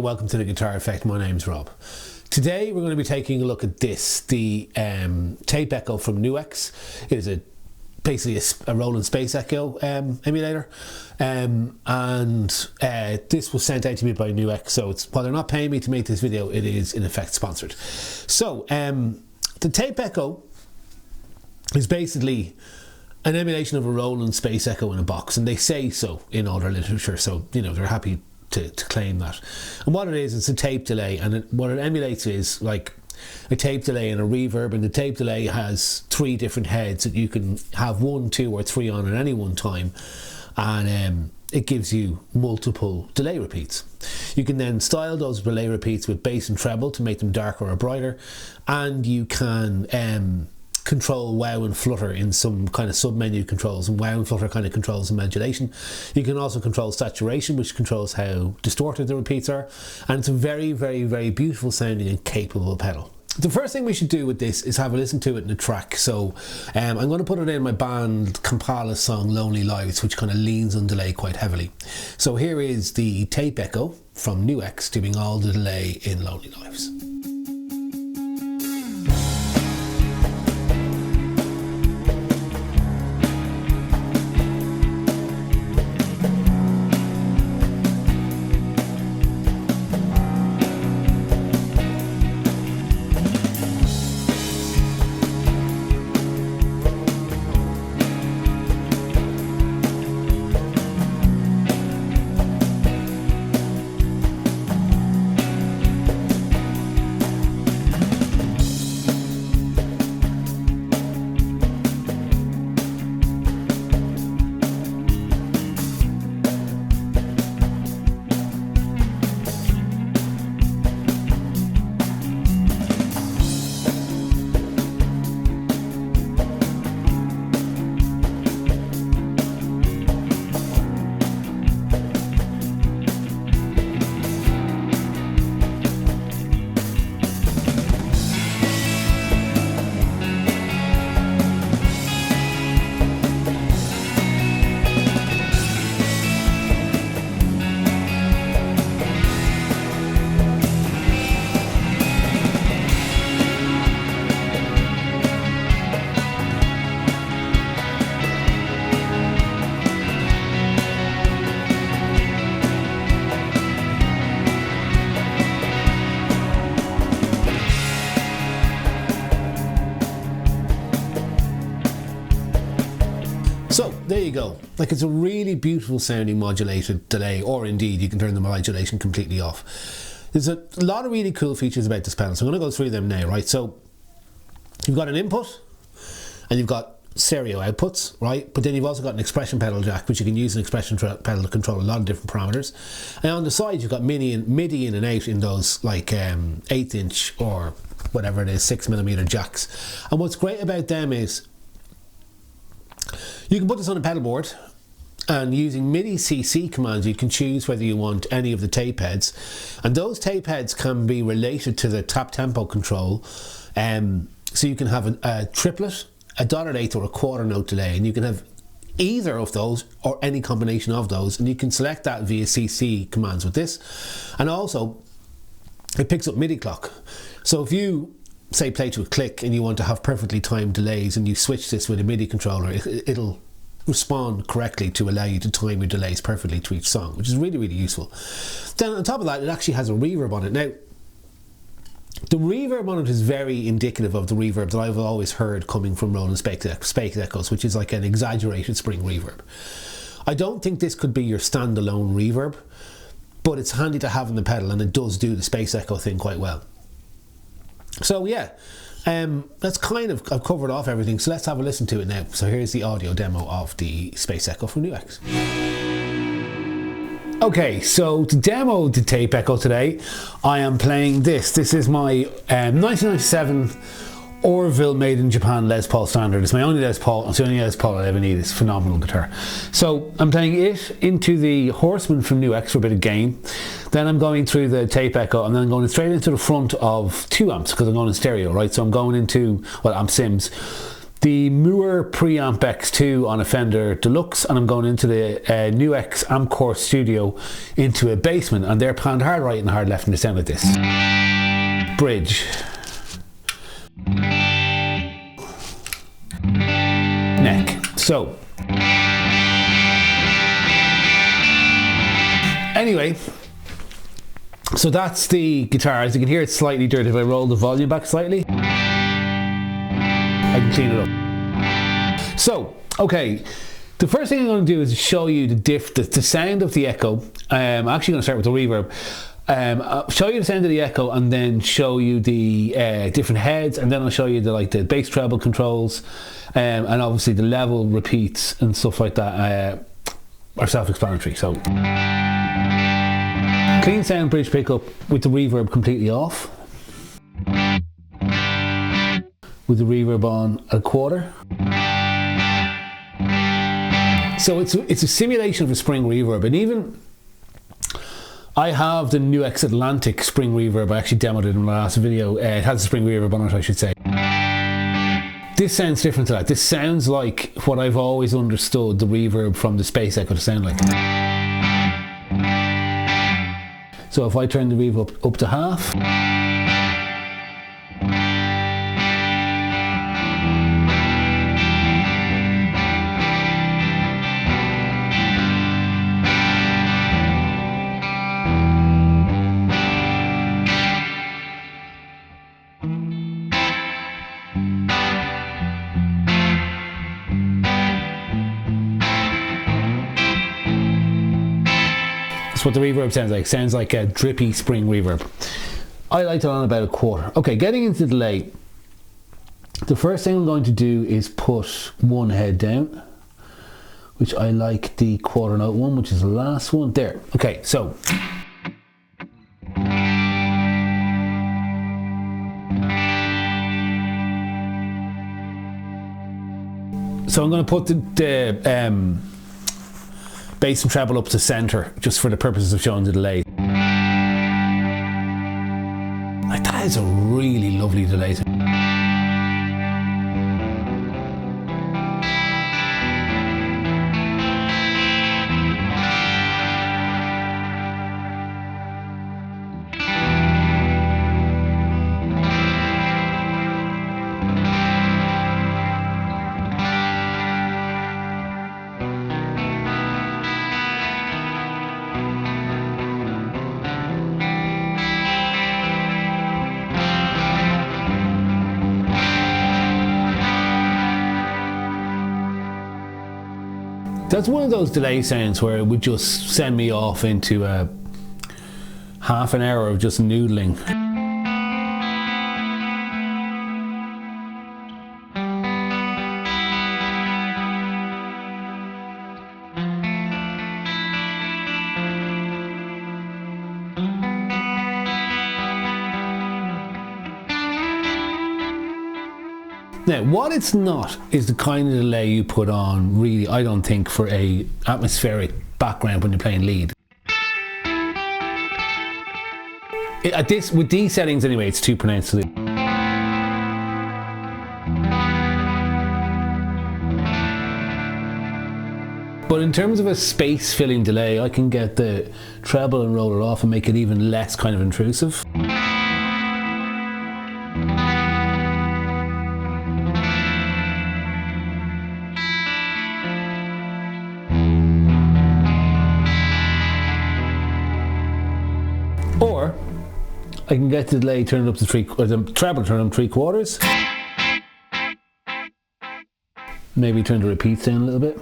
welcome to the Guitar Effect. My name's Rob. Today we're going to be taking a look at this, the Tape Echo from NUX. It is basically a Roland Space Echo emulator, and this was sent out to me by NUX, so while they're not paying me to make this video, it is in effect sponsored. So the Tape Echo is basically an emulation of a Roland Space Echo in a box, and they say so in all their literature, so you know they're happy to claim that. And what it is, it's a tape delay, and what it emulates is like a tape delay and a reverb, and the tape delay has 3 different heads that you can have 1, 2 or 3 on at any one time, and it gives you multiple delay repeats. You can then style those delay repeats with bass and treble to make them darker or brighter, and you can control wow and flutter in some kind of sub-menu controls, and wow and flutter kind of controls the modulation. You can also control saturation, which controls how distorted the repeats are, and it's a very, very, very beautiful sounding and capable pedal. The first thing we should do with this is have a listen to it in a track. So I'm going to put it in my band Kampala's song Lonely Lives, which kind of leans on delay quite heavily. So here is the Tape Echo from NUX doing all the delay in Lonely Lives. So there you go. Like, it's a really beautiful sounding modulated delay, or indeed you can turn the modulation completely off. There's a lot of really cool features about this pedal, so I'm going to go through them now, right? So you've got an input and you've got stereo outputs, right? But then you've also got an expression pedal jack, which you can use an expression pedal to control a lot of different parameters. And on the side you've got midi in and out in those like 1/8 inch or whatever it is 6mm jacks. And what's great about them is you can put this on a pedal board, and using MIDI CC commands you can choose whether you want any of the tape heads, and those tape heads can be related to the tap tempo control, so you can have a triplet, a dotted 1/8 or a quarter note delay, and you can have either of those or any combination of those, and you can select that via CC commands with this. And also it picks up MIDI clock, so if you say play to a click and you want to have perfectly timed delays and you switch this with a MIDI controller, it'll respond correctly to allow you to time your delays perfectly to each song, which is really, really useful. Then on top of that, it actually has a reverb on it. Now, the reverb on it is very indicative of the reverb that I've always heard coming from Roland Space Echoes, which is like an exaggerated spring reverb. I don't think this could be your standalone reverb, but it's handy to have in the pedal, and it does do the Space Echo thing quite well. So yeah, that's kind of, I've covered off everything, so let's have a listen to it now. So here's the audio demo of the Space Echo from NUX. Okay, so to demo the Tape Echo today, I am playing this. This is my 1997 Orville made in Japan Les Paul standard. It's my only Les Paul, it's the only Les Paul I ever need. It's a phenomenal guitar. So I'm playing it into the Horseman from NUX for a bit of gain. Then I'm going through the Tape Echo, and then I'm going straight into the front of 2 amps because I'm going in stereo, right? So I'm going into, well, amp sims. the Moore Preamp X2 on a Fender Deluxe, and I'm going into the NUX Amcore Studio into a basement, and they're panned hard right and hard left, and they sound like this. Bridge. Neck. So, anyway, so that's the guitar. As you can hear, it's slightly dirty. If I roll the volume back slightly, I can clean it up. So, okay, the first thing I'm going to do is show you the sound of the echo. I'm actually going to start with the reverb. I'll show you the sound of the echo, and then show you the different heads, and then I'll show you the bass treble controls, and obviously the level repeats and stuff like that are self-explanatory. So, clean sound bridge pickup with the reverb completely off, with the reverb on at a quarter. So it's a simulation of a spring reverb, and even I have the NUX Atlantic spring reverb. I actually demoed it in my last video. It has a spring reverb on it, I should say. This sounds different to that. This sounds like what I've always understood the reverb from the Space Echo to sound like. So if I turn the reverb up to half, that's what the reverb sounds like. Sounds like a drippy spring reverb. I liked it on about a quarter. Okay, getting into the delay. The first thing I'm going to do is put one head down, which I like the quarter note one, which is the last one. There. Okay, so. So I'm going to put the bass and treble up to center, just for the purposes of showing the delay. Like, that is a really lovely delay. That's one of those delay sounds where it would just send me off into half an hour of just noodling. Now, what it's not is the kind of delay you put on, really, I don't think, for a atmospheric background when you're playing lead. With these settings anyway, it's too pronounced. But in terms of a space filling delay, I can get the treble and roll it off and make it even less kind of intrusive. Or I can get the delay turned up to the treble turned up 3/4. Maybe turn the repeats down a little bit.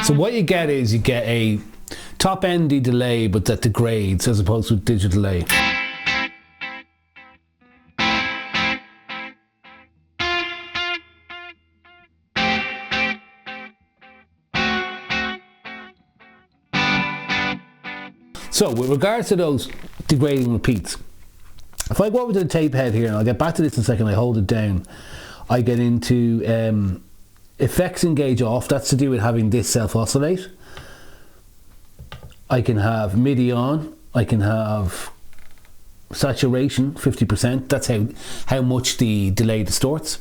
So what you get is you get a top-endy delay, but that degrades as opposed to digital delay. So with regards to those degrading repeats, if I go over to the tape head here, and I'll get back to this in a second, I hold it down, I get into effects engage off. That's to do with having this self-oscillate. I can have MIDI on, I can have saturation 50%, that's how much the delay distorts.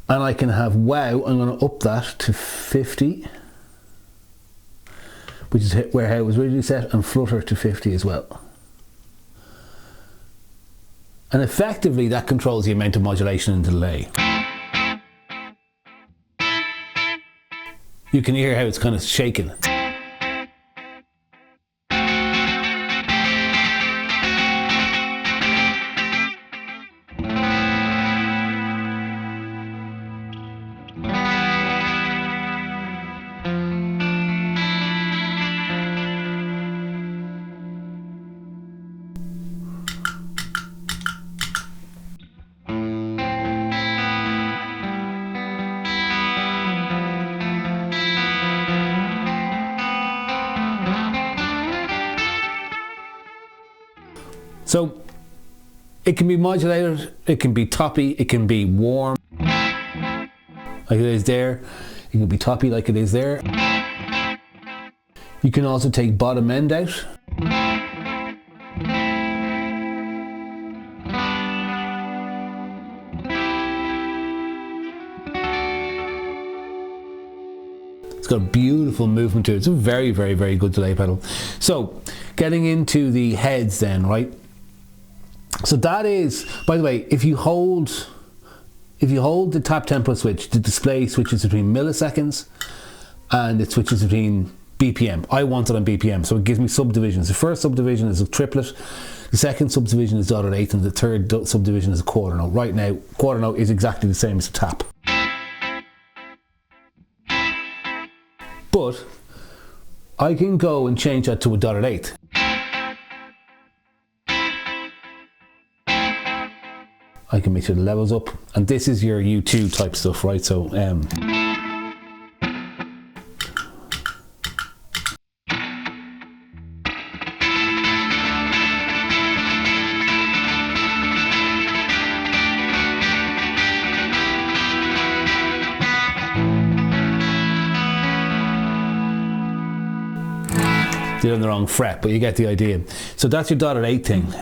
And I can have wow, I'm going to up that to 50, which is where how it was originally set, and flutter to 50 as well. And effectively that controls the amount of modulation and delay. You can hear how it's kind of shaking. So it can be modulated, it can be toppy, it can be warm, like it is there. It can be toppy like it is there. You can also take bottom end out. It's got a beautiful movement to it. It's a very, very, very good delay pedal. So getting into the heads then, right? So that is, by the way, if you hold the tap tempo switch, the display switches between milliseconds and it switches between BPM. I want it on BPM, so it gives me subdivisions. The first subdivision is a triplet, the second subdivision is dotted eighth, and the third subdivision is a quarter note. Right now, quarter note is exactly the same as a tap. But I can go and change that to a dotted eighth. I can make sure the levels up, and this is your U2 type stuff, right? So did on the wrong fret, but you get the idea. So that's your dotted eighth thing.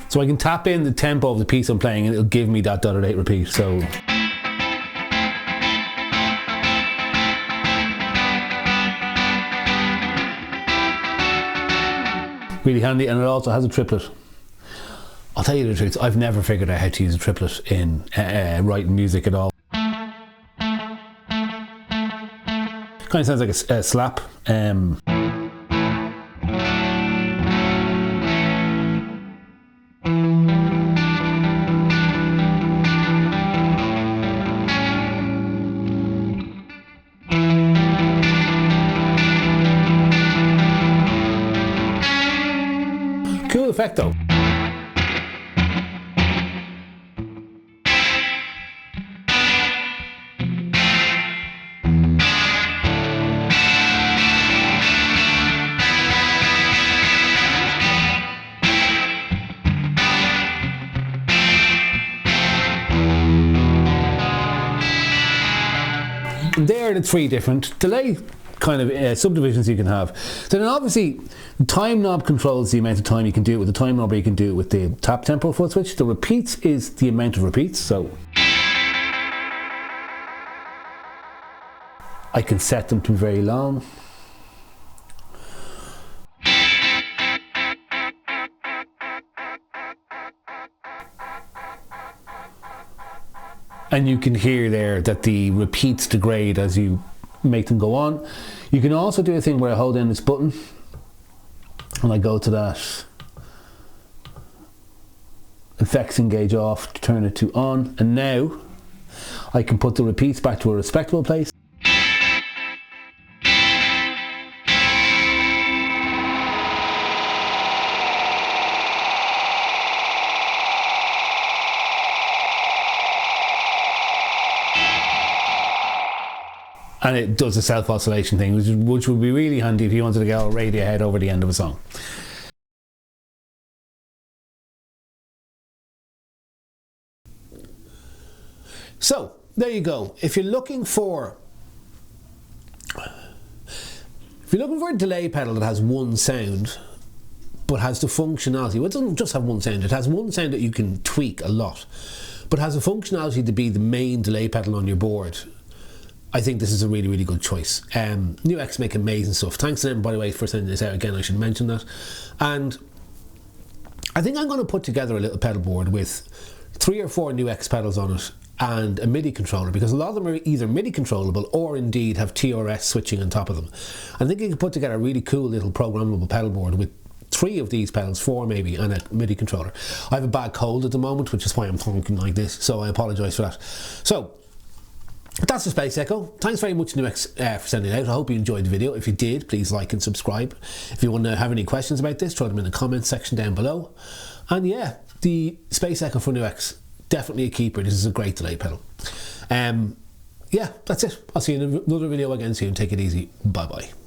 So I can tap in the tempo of the piece I'm playing and it'll give me that dotted eighth repeat. So really handy, and it also has a triplet. I'll tell you the truth, I've never figured out how to use a triplet in writing music at all. Kind of sounds like a slap. Cool effect though. There are the three different delay kind of subdivisions you can have. So then obviously the time knob controls the amount of time you can do it with the time knob, or you can do it with the tap tempo foot switch. The repeats is the amount of repeats, so I can set them to very long. And you can hear there that the repeats degrade as you make them go on. You can also do a thing where I hold down this button and I go to that effects engage off to turn it to on, and now I can put the repeats back to a respectable place. And it does the self-oscillation thing, which would be really handy if you wanted to get a Radiohead over the end of a song. So, there you go. If you're looking for a delay pedal that has one sound, but has the functionality, well, it doesn't just have one sound, it has one sound that you can tweak a lot, but has the functionality to be the main delay pedal on your board, I think this is a really, really good choice. NUX make amazing stuff. Thanks to them, by the way, for sending this out again. I should mention that. And I think I'm going to put together a little pedal board with 3 or 4 NUX pedals on it and a MIDI controller, because a lot of them are either MIDI controllable or indeed have TRS switching on top of them. I think you can put together a really cool little programmable pedal board with 3 of these pedals, 4 maybe, and a MIDI controller. I have a bad cold at the moment, which is why I'm talking like this, so I apologise for that. So, that's the Space Echo. Thanks very much, NUX, for sending it out. I hope you enjoyed the video. If you did, please like and subscribe. If you want to have any questions about this, throw them in the comments section down below. And yeah, the Space Echo for NUX, definitely a keeper. This is a great delay pedal. Yeah, that's it. I'll see you in another video again soon. Take it easy. Bye bye.